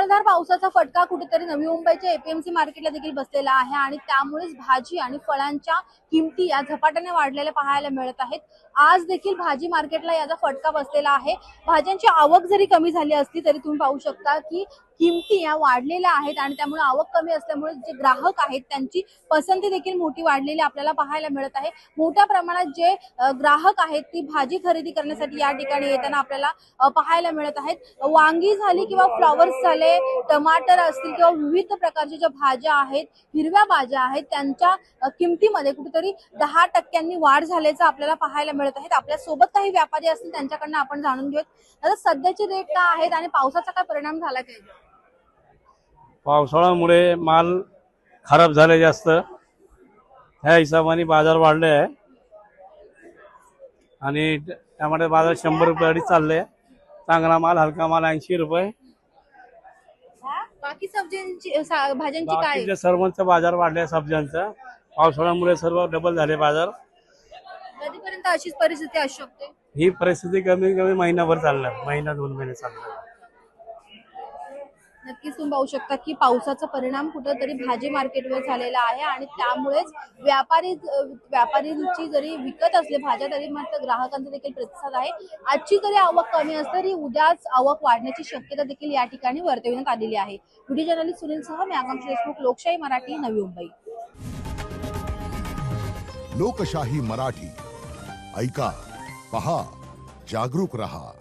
मुसळधार पावसाचा फटका कुठेतरी नवी मुंबईच्या एपीएमसी मार्केटला देखील बसलेला आहे आणि त्यामुळेच भाजी आणि फळांच्या किमती या झपाट्याने वाढलेल्या पाहायला मिळत आहेत। आज देखील भाजी मार्केटला याचा फटका बसलेला आहे। भाज्यांची आवक जरी कमी झाली असली तरी तुम्ही पाहू शकता की किमती या वाढलेल्या आहेत आणि त्यामुळे आवक कमी असल्यामुळे जे ग्राहक आहेत त्यांची पसंती देखील मोठी वाढलेली आपल्याला पाहायला मिळत आहे। मोठ्या प्रमाणात जे ग्राहक आहेत ती भाजी खरेदी करण्यासाठी या ठिकाणी येताना आपल्याला पाहायला मिळत आहेत। वांगी झाली किंवा फ्लॉवर्स झाले, टमाटर असतील किंवा विविध प्रकारच्या ज्या भाज्या आहेत, हिरव्या भाज्या आहेत, त्यांच्या किमतीमध्ये कुठेतरी 10% वाढ झाल्याचं आपल्याला पाहायला मिळत आहे। आपल्या सोबत काही व्यापारी असतील त्यांच्याकडनं आपण जाणून घेऊयात आता सध्याचे रेट काय आहेत आणि पावसाचा काय परिणाम झाला काय? पावसाळ्यामुळे माल खराब झाले जास्त, ह्या हिशोबाने बाजार वाढले आहे आणि टमाटे बाजार 100 रुपये अडी चालले। चांगला माल, हलका माल 80 रुपये। बाकी भाज्यांची काय? बाकीच्या सर्वांचा बाजार वाढले, सब्ज्यांचा पावसाळ्यामुळे सर्व डबल झाले बाजार। कधीपर्यंत अशीच परिस्थिती असू शकते? ही परिस्थिती कमी कमी महिनाभर चालणार, महिना 2 महिने चालणार। नक्कीच तुम्ही पाहू शकता की पावसाचा परिणाम कुठेतरी भाजी मार्केटवर झालेला आहे आणि त्यामुळेच व्यापारीची जरी विकत असले भाज्या तरी मात्र ग्राहकांचा देखील प्रतिसाद आहे। आजची जरी आवक कमी असली तरी उद्याच आवक वाढण्याची शक्यता देखील या ठिकाणी वर्तविण्यात आलेली आहे। व्हिडिओ जर्नलिस्ट सुनील सह मी आकांक्षा देशमुख, लोकशाही मराठी, नवी मुंबई। लोकशाही मराठी ऐका, पहा, जागरूक रहा।